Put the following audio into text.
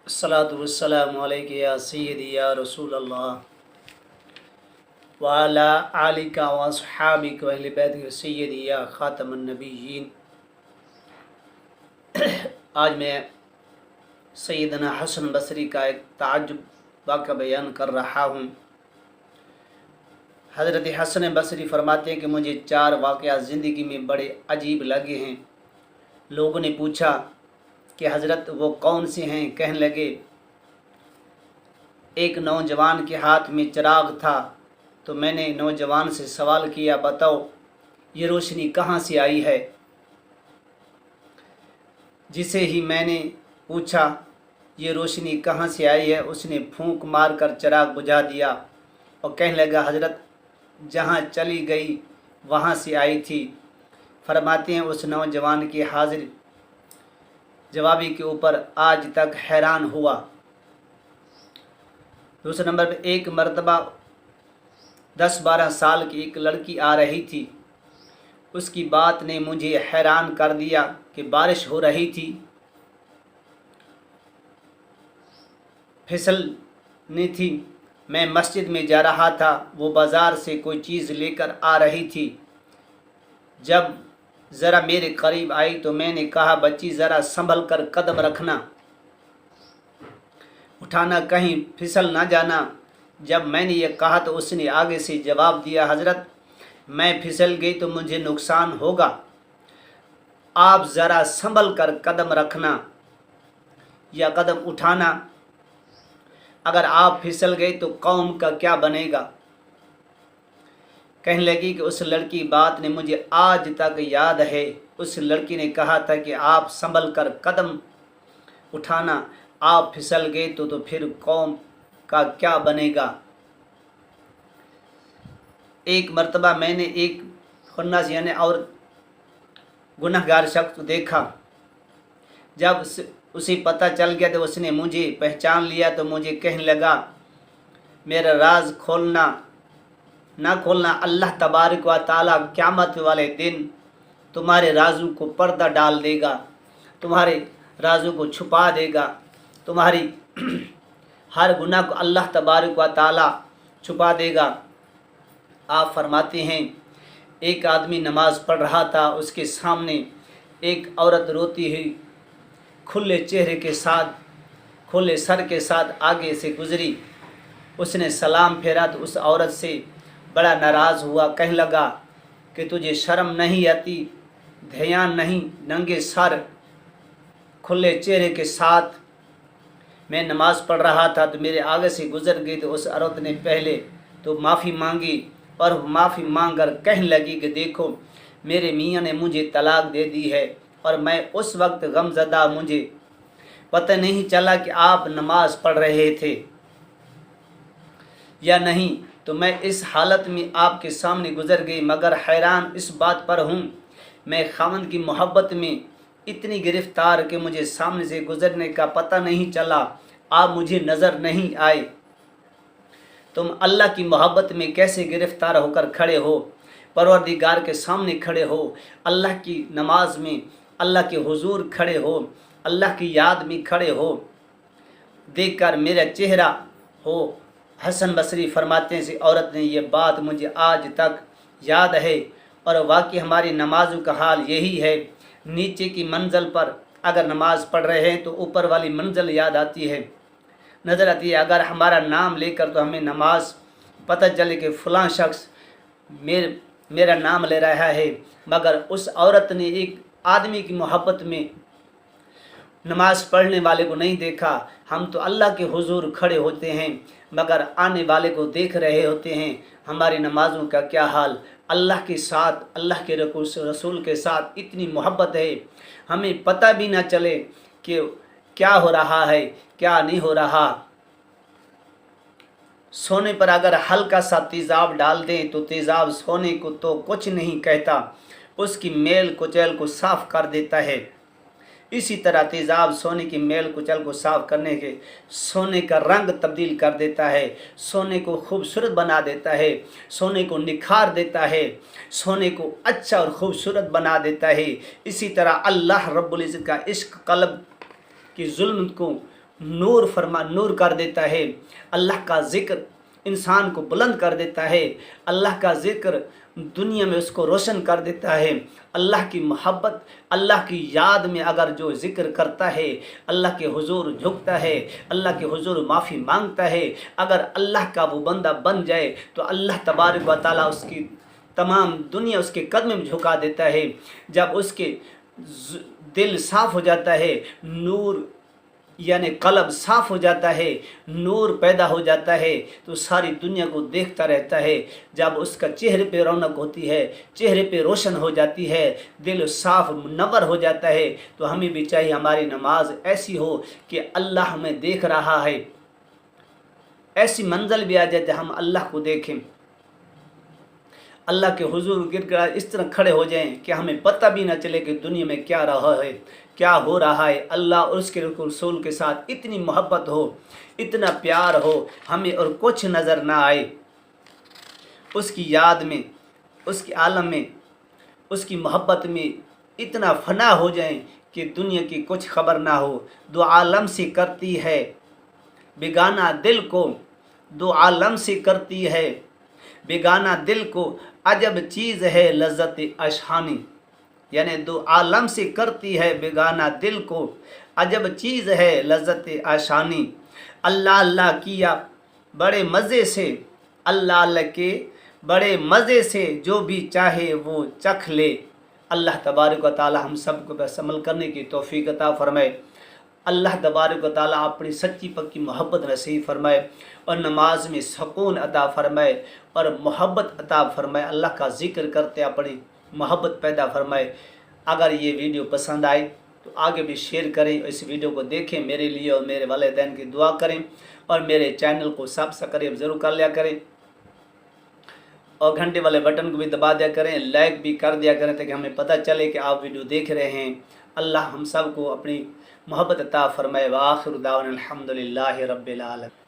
अस्सलातु वस्सलामु अलैका या सय्यदी या रसूल अल्लाह व अला आलिका व अस्हाबिका व अहले बैतिका सय्यदी या खातमुन नबिय्यीन। आज मैं सैयदना हसन बसरी का एक ताज्जुब वाक़या बयान कर रहा हूँ। हज़रत हसन बसरी फरमाते हैं कि मुझे 4 वाक़या ज़िंदगी में बड़े अजीब लगे हैं। लोगों ने पूछा कि हज़रत वो कौन से हैं? कहने लगे, एक नौजवान के हाथ में चिराग था तो मैंने नौजवान से सवाल किया, बताओ ये रोशनी कहाँ से आई है? जिसे ही मैंने पूछा ये रोशनी कहाँ से आई है, उसने फूंक मार कर चिराग बुझा दिया और कहने लगा, हज़रत जहाँ चली गई वहाँ से आई थी। फरमाते हैं उस नौजवान के हाजिर जवाबी के ऊपर आज तक हैरान हुआ। दूसरे नंबर पे एक मरतबा 10-12 साल की एक लड़की आ रही थी। उसकी बात ने मुझे हैरान कर दिया कि बारिश हो रही थी, फिसलनी थी। मैं मस्जिद में जा रहा था, वो बाज़ार से कोई चीज़ लेकर आ रही थी। जब ज़रा मेरे करीब आई तो मैंने कहा, बच्ची ज़रा संभल कर कदम रखना, उठाना, कहीं फिसल ना जाना। जब मैंने ये कहा तो उसने आगे से जवाब दिया, हज़रत मैं फिसल गई तो मुझे नुकसान होगा, आप ज़रा संभल कर कदम रखना या कदम उठाना, अगर आप फिसल गए तो कौम का क्या बनेगा। कहने लगी कि उस लड़की बात ने मुझे आज तक याद है। उस लड़की ने कहा था कि आप संभल कर कदम उठाना, आप फिसल गए तो फिर कौम का क्या बनेगा। एक मर्तबा मैंने एक खन्नास यानी और गुनहगार शख्स को देखा। जब उसे पता चल गया तो उसने मुझे पहचान लिया तो मुझे कहने लगा, मेरा राज खोलना ना खोलना, अल्लाह तबारक व तआला क़यामत वाले दिन तुम्हारे राजों को पर्दा डाल देगा, तुम्हारे राजों को छुपा देगा, तुम्हारी हर गुनाह को अल्लाह तबारक व तआला छुपा देगा। आप फरमाते हैं एक आदमी नमाज पढ़ रहा था, उसके सामने एक औरत रोती हुई खुले चेहरे के साथ, खुले सर के साथ आगे से गुजरी। उसने सलाम फेरा तो उस औरत से बड़ा नाराज़ हुआ, कहने लगा कि तुझे शर्म नहीं आती, ध्यान नहीं, नंगे सर खुले चेहरे के साथ मैं नमाज़ पढ़ रहा था तो मेरे आगे से गुज़र गई। तो उस औरत ने पहले तो माफ़ी मांगी और माफ़ी मांग कर कहने लगी कि देखो मेरे मियाँ ने मुझे तलाक दे दी है और मैं उस वक्त गमज़दा, मुझे पता नहीं चला कि आप नमाज़ पढ़ रहे थे या नहीं, तो मैं इस हालत में आपके सामने गुज़र गई। मगर हैरान इस बात पर हूँ, मैं खामन की मोहब्बत में इतनी गिरफ़्तार कि मुझे सामने से गुज़रने का पता नहीं चला, आप मुझे नज़र नहीं आए। तुम अल्लाह की मोहब्बत में कैसे गिरफ़्तार होकर खड़े हो, परवरदिगार के सामने खड़े हो, अल्लाह की नमाज में अल्लाह के हुजूर खड़े हो, अल्लाह की याद में खड़े हो। देखकर मेरा चेहरा हो। हसन बसरी फरमाते हैं औरत ने ये बात मुझे आज तक याद है और वाकई हमारी नमाज़ों का हाल यही है। नीचे की मंजिल पर अगर नमाज़ पढ़ रहे हैं तो ऊपर वाली मंजिल याद आती है, नज़र आती है। अगर हमारा नाम लेकर तो हमें नमाज पता चले कि फ़लाँ शख्स मेरा नाम ले रहा है, मगर उस औरत ने एक आदमी की मोहब्बत में नमाज पढ़ने वाले को नहीं देखा। हम तो अल्लाह के हुजूर खड़े होते हैं मगर आने वाले को देख रहे होते हैं। हमारी नमाज़ों का क्या हाल। अल्लाह के साथ, अल्लाह के रसूल के साथ इतनी मोहब्बत है, हमें पता भी ना चले कि क्या हो रहा है क्या नहीं हो रहा। सोने पर अगर हल्का सा तेज़ाब डाल दें तो तेज़ाब सोने को तो कुछ नहीं कहता, उसकी मेल कुचैल को साफ़ कर देता है। इसी तरह तेज़ाब सोने की मेल कुचल को साफ़ करने के सोने का रंग तब्दील कर देता है, सोने को खूबसूरत बना देता है, सोने को निखार देता है, सोने को अच्छा और खूबसूरत बना देता है। इसी तरह अल्लाह रब्बुल इज़्ज़त का इश्क कल्ब की जुल्म को नूर कर देता है। अल्लाह का ज़िक्र इंसान को बुलंद कर देता है। अल्लाह का ज़िक्र दुनिया में उसको रोशन कर देता है। अल्लाह की मोहब्बत, अल्लाह की याद में अगर जो ज़िक्र करता है, अल्लाह के हुजूर झुकता है, अल्लाह के हुजूर माफ़ी मांगता है, अगर अल्लाह का वो बंदा बन जाए तो अल्लाह तबारक व तआला उसकी तमाम दुनिया उसके कदम में झुका देता है। जब उसके दिल साफ़ हो जाता है, नूर यानी कल्ब साफ़ हो जाता है, नूर पैदा हो जाता है, तो सारी दुनिया को देखता रहता है। जब उसका चेहरे पे रौनक होती है, चेहरे पे रोशन हो जाती है, दिल साफ़ मुनव्वर हो जाता है, तो हमें भी चाहिए हमारी नमाज ऐसी हो कि अल्लाह हमें देख रहा है। ऐसी मंजिल भी आ जाए जब हम अल्लाह को देखें, अल्लाह के हुजूर गिर इस तरह खड़े हो जाएं कि हमें पता भी ना चले कि दुनिया में क्या रहा है, क्या हो रहा है। अल्लाह और उसके रसूल के साथ इतनी मोहब्बत हो, इतना प्यार हो, हमें और कुछ नज़र ना आए। उसकी याद में, उसके आलम में, उसकी मोहब्बत में इतना फना हो जाए कि दुनिया की कुछ खबर ना हो। दो आलम से करती है बेगाना दिल को, दो आलम से करती है बेगाना दिल को, अजब चीज़ है लज़्ज़त अशहानी। यानी दो आलम से करती है बेगाना दिल को, अजब चीज़ है लज़्ज़त अशहानी। अल्लाह अल्लाह किया बड़े मज़े से, अल्लाह अल्लाह के बड़े मज़े से, जो भी चाहे वो चख ले। अल्लाह तबारक व तआला हम सबको बस अमल करने की तौफीक अता फरमाए। अल्लाह तबारक व तआला अपनी सच्ची पक्की मोहब्बत नसीब फरमाए और नमाज में सुकून अता फरमाए और मोहब्बत अता फरमाए। अल्लाह का ज़िक्र करते अपनी मोहब्बत पैदा फरमाए। अगर ये वीडियो पसंद आए तो आगे भी शेयर करें, इस वीडियो को देखें, मेरे लिए और मेरे वालिदैन की दुआ करें और मेरे चैनल को सब्सक्राइब ज़रूर कर लिया करें और घंटे वाले बटन को भी दबा दिया करें, लाइक भी कर दिया करें ताकि हमें पता चले कि आप वीडियो देख रहे हैं। अल्लाह हम सब को अपनी मोहब्बत अता फरमाए। व आखिर दावाना अल्हम्दुलिल्लाहि रब्बिल आलमीन।